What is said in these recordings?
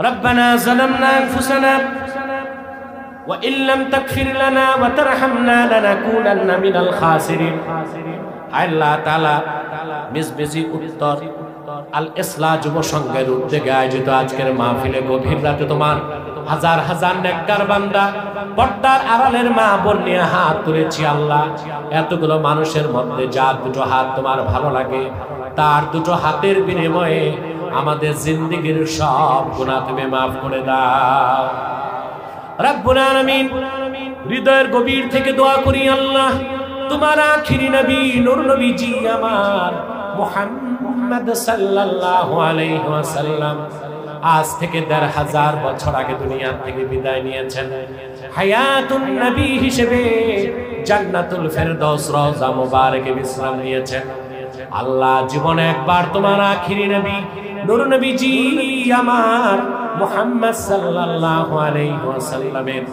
ربنا ظلمنا أنفسنا وإن لم تغفر لنا وترحمنا لنكونن من الخاسرين আল্লাহ তাআলা মিজমিজি উত্তর আল ইসলাহ যুব সংঘের উদ্যোগে আয়োজিত আজকের মাহফিলে গভীর রাতে তোমার হাজার হাজার নেককার বান্দা পর্দার আড়ালের মা বোন নিয়ে হাত তুলেছি আল্লাহ। এতগুলো মানুষের মধ্যে যার দুটো হাত তোমার ভালো লাগে তার দুটো হাতের বিনিময়ে আমাদের জিন্দেগীর সব গুনাহ তুমি মাফ করে দাও রব্বুল আলামিন। হৃদয়ের গভীর থেকে দোয়া করি আল্লাহ তোমার আখিরি নবী নূর নবীজি আমার মুহাম্মদ সাল্লাল্লাহু আলাইহি ওয়াসাল্লাম আজ থেকে ১৫০০ বছর আগে দুনিয়া থেকে বিদায় নিয়েছেন। হায়াতুন নবী হিসেবে জান্নাতুল ফেরদৌস রওজা মুবারকে বিশ্রাম নিয়েছেন। আল্লাহ জীবনে একবার তোমার আখিরি নবী নূর নবীজি আমার মুহাম্মদ সাল্লাল্লাহু আলাইহি ওয়াসাল্লামের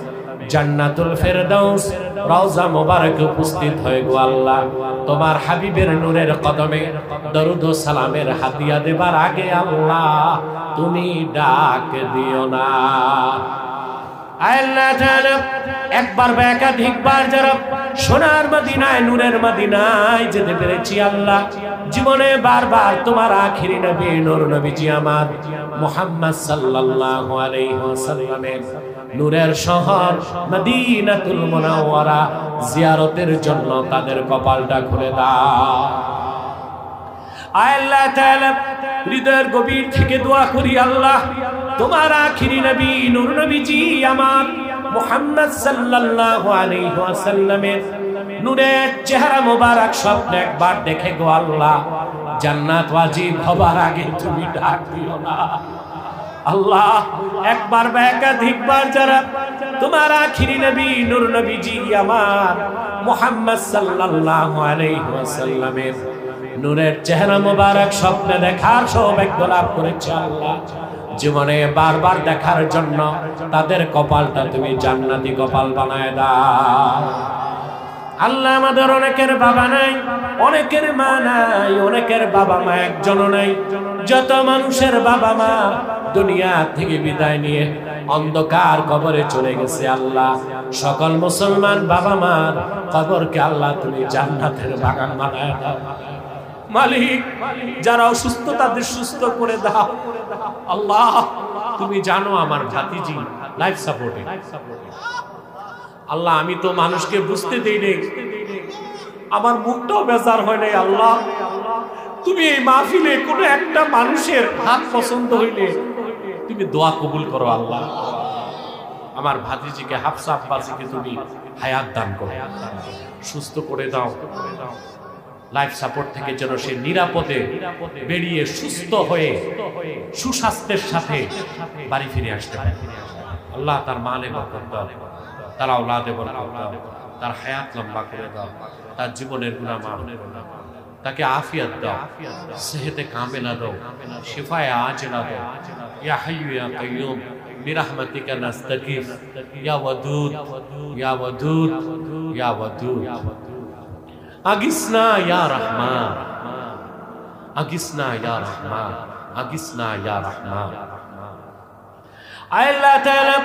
জান্নাতুল ফেরদৌস রওজা মুবারকে উপস্থিত হয়ে গো আল্লাহ তোমার হাবিবের নূরের কদমে দরুদ ও সালামের হাদিয়া দেবার আগে আল্লাহ তুমি ডাক দিও না। আল্লাহ তাআলা একবার বা একাধিকবার যারা সোনার মদিনায় নূরের মদিনায় যেতে পেরেছি আল্লাহ জীবনে বারবার তোমার আখিরি নবী নূর নবীজি আমার মুহাম্মদ সাল্লাল্লাহু আলাইহি ওয়াসাল্লামের নূরের শহর মদিনাতুল মুনাওয়ারা জিয়ারতের জন্য তাদের কপালটা খুলে দাও। আল্লাহ তাআলা হৃদয়ের গভীর থেকে দোয়া করি আল্লাহ তোমার আখিরি নবী নূর নবীজি আমার মুহাম্মদ সাল্লাল্লাহু আলাইহি ওয়াসাল্লামের নূরের চেহারা মোবারক স্বপ্নে একবার দেখে গো আল্লাহ জান্নাত ওয়াজিব হবার আগে তুমি ডাক দিও না আল্লাহ। একবার বা একাধিকবার যারা তোমার আখিরি নবী নূর নবীজি আমার মুহাম্মদ সাল্লাল্লাহু আলাইহি ওয়াসাল্লামের নূরের চেহারা মোবারক স্বপ্নে দেখার সৌভাগ্য লাভ করেছে আল্লাহ জীবনে বারবার দেখার জন্য তাদের কপালটা তুমি জান্নাতি কপাল বানায় দাও আল্লাহ। আমাদের অনেকের বাবা নাই, অনেকের মা নাই, অনেকের বাবা মা একজনও নাই। যত মানুষের বাবা মা দুনিয়া থেকে বিদায় নিয়ে অন্ধকার কবরে চলে গেছে আল্লাহ সকল মুসলমান বাবা মার কবরকে আল্লাহ তুমি জান্নাতের বাগান বানায় দাও মালিক। যারা অসুস্থ তাদের সুস্থ করে দাও আল্লাহ। তুমি জানো আমার ভাতিজি লাইফ সাপোর্টে আল্লাহ আমি তো মানুষকে বুঝতে দেই নেই, আমার মুখটাও বেজার হয় নাই আল্লাহ। তুমি এই মাহফিলে কোনো একটা মানুষের হাত পছন্দ হইলে তুমি দোয়া কবুল করো আল্লাহ। আমার ভাতিজিকে হাফসা আব্বাসিকে তুমি হায়াত দান করো, সুস্থ করে দাও। লাইফ সাপোর্ট থেকে যেন সে নিরাপদে বেরিয়ে সুস্থ হয়ে সুস্বাস্থ্যের সাথে বাড়ি ফিরে আসতে পারে আল্লাহ। তার মালে বরকত দাও, তার আওলাদে বরকত দাও, তার হায়াত লম্বা করে দাও, তার জীবনের গুনাহ মাফ করো, তাকে আফিয়াত দাও, সেহতে কামেলা দাও, শিফায়ে আজিলা দাও। ইয়া হাইয়্যু ইয়া কাইয়্যুম বিরহমাতিকা নাস্তাগীথ ইয়া ওয়াদুদ ইয়া ওয়াদুদ ইয়া ওয়াদুদ আগিসনা ইয়া রহমান আগিসনা ইয়া রহমান আগিসনা ইয়া রহমান। আল্লাহ তাআলা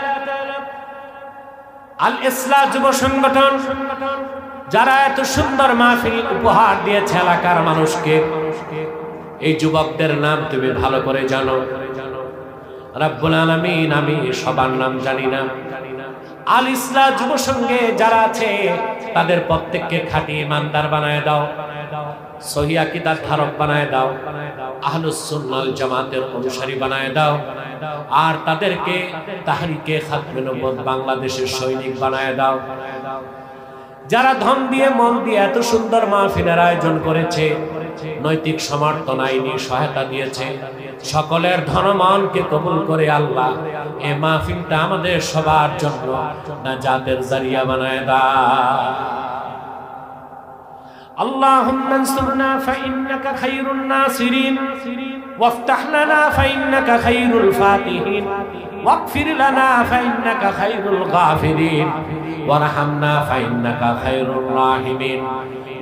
আল ইসলাহ যুব সংগঠন যারা এত সুন্দর মাহফিল উপহার দিয়েছে এলাকার মানুষকে, এই যুবকদের নাম তুমি ভালো করে জানো রব্বুল আলামিন। আমি সবার নাম জানি না। আল ইসলাহ যুব সংঘে যারা আছে তাদের প্রত্যেককে খাঁটি ইমানদার বানায় দাও, সহিহ আকীদার ধারক বানায় দাও, আহলুস সুন্নাহ ওয়াল জামাতের অনুসারী বানায় দাও, আর তাদেরকে তাহরিকে খাতমে নবুয়ত বাংলাদেশের সৈনিক বানায় দাও। যারা ধন দিয়ে মন দিয়ে এত সুন্দর মাহফিলের আয়োজন করেছে, নৈতিক সমর্থন আইনি সহায়তা দিয়েছে, সকলের ধনমানকে কবুল করে আল্লাহ এই মাহফিলটা আমাদের সবার জন্য নাজাতের জারিয়া বানায় দাও। اللهم انصرنا فإنك خير الناصرين وافتح لنا فإنك خير الفاتحين واغفر لنا فإنك خير الغافرين وارحمنا فإنك خير الراحمين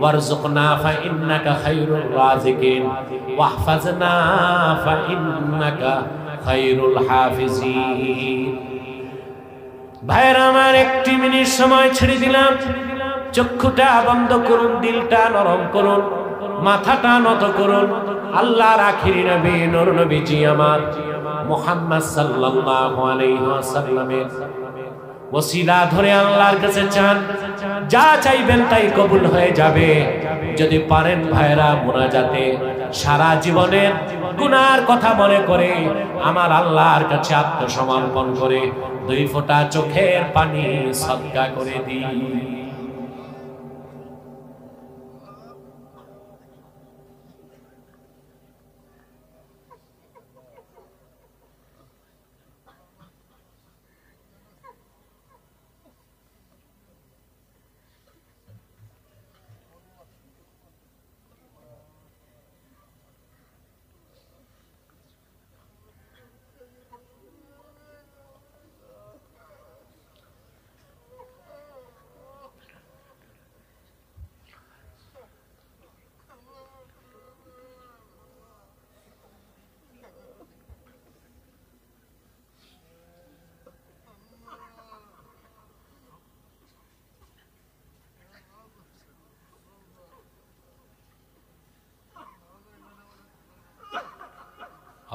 وارزقنا فإنك خير الرازقين واحفظنا فإنك খায়রুল হাফিজিন। ভাইরা আমার, একটি মিনিট সময় ছেড়ে দিলাম। চক্ষুটা বন্ধ করুন, দিলটা নরম করুন, মাথাটা নত করুন। আল্লাহর আখিরি নবী নূর নবীজি আমার মুহাম্মদ সাল্লাল্লাহু আলাইহি ওয়াসাল্লামের ওসিলা ধরে আল্লাহর কাছে চান, যা চাইবেন তাই কবুল হয়ে যাবে। যদি পারেন ভাইরা মুনাজাতে সারা জীবনের গুনার কথা মনে করে আমার আল্লাহর কাছে আত্মসমর্পণ করে 2 ফোঁটা চোখের পানি সদকা করে দিই।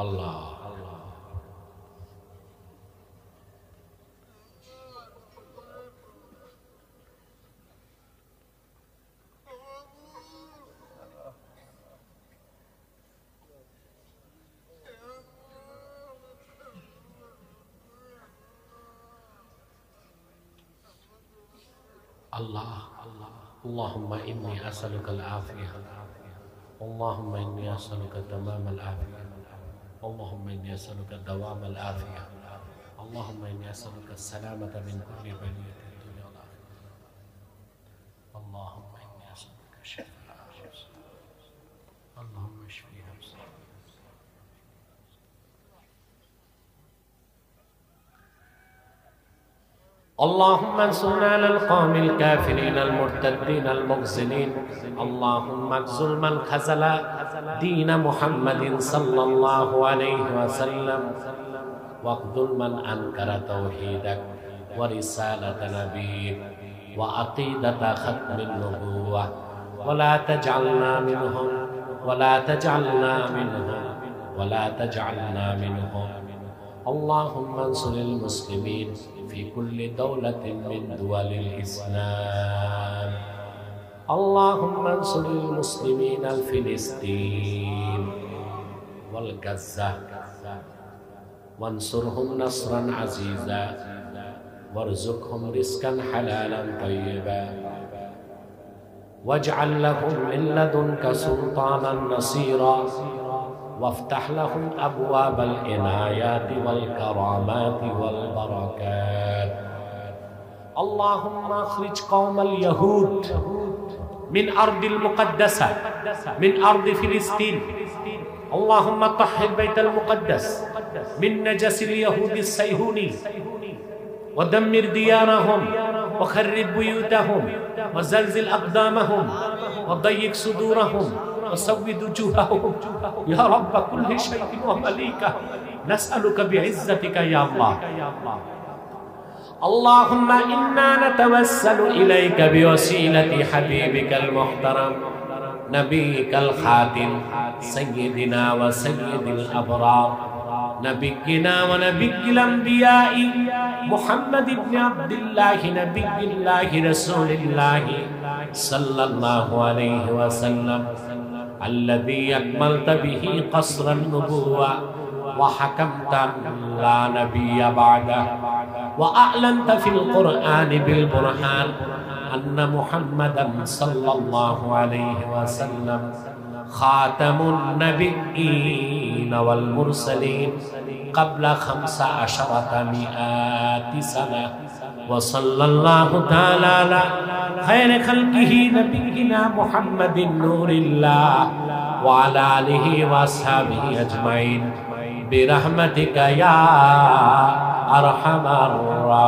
আল্লাহ الله اللهم إني أسألك العافية اللهم إني أسألك تمام العافية اللهم إني أسألك دوام العافية اللهم إني أسألك السلامة من كل بلية الدنيا والآخرة اللهم إني أسألك شفاء اللهم اشفيها اللهم انصرنا على القوم الكافرين المرتدين المخزلين اللهم اخذل من خذل دين محمد صلى الله عليه وسلم واخذل من انكر توحيدك ورسالة نبيك وعقيدة ختم النبوة ولا تجعلنا منهم ولا تجعلنا منهم ولا تجعلنا منهم اللهم انصر المسلمين في كل دولة من دول الإسلام اللهم انصر المسلمين الفلسطين والغزة وانصرهم نصرا عزيزا وارزقهم رزقا حلالا طيبا واجعل لهم من لدنك سلطانا نصيرا وافتح لهم أبواب العنايات والكرامات والبركات اللهم اخرج قوم اليهود من أرض المقدسة من أرض فلسطين اللهم طهر بيت المقدس من نجس اليهود الصهيوني ودمر ديارهم وخرب بيوتهم وزلزل أقدامهم وضيق صدورهم وسود وجوههم يا رب كل شيء ومليكه نسألك بعزتك يا الله اللهم إنا نتوسل إليك بوسيلة حبيبك المحترم نبيك الخاتم سيدنا وسيد الأبرار نبينا ونبي الأنبياء محمد بن عبد الله نبي الله رسول الله صلى الله عليه وسلم الذي أكملت به قصر النبوة وحكمت لا نبي بعده وأعلنت في القرآن بالبرهان أن محمدا صلى الله عليه وسلم خاتم النبيين والمرسلين قبل 1500 سنة وصلى الله تعالى على خير خلقه نبينا محمد نور الله وعلى آله وأصحابه أجمعين برحمتك يا أرحم الراحمين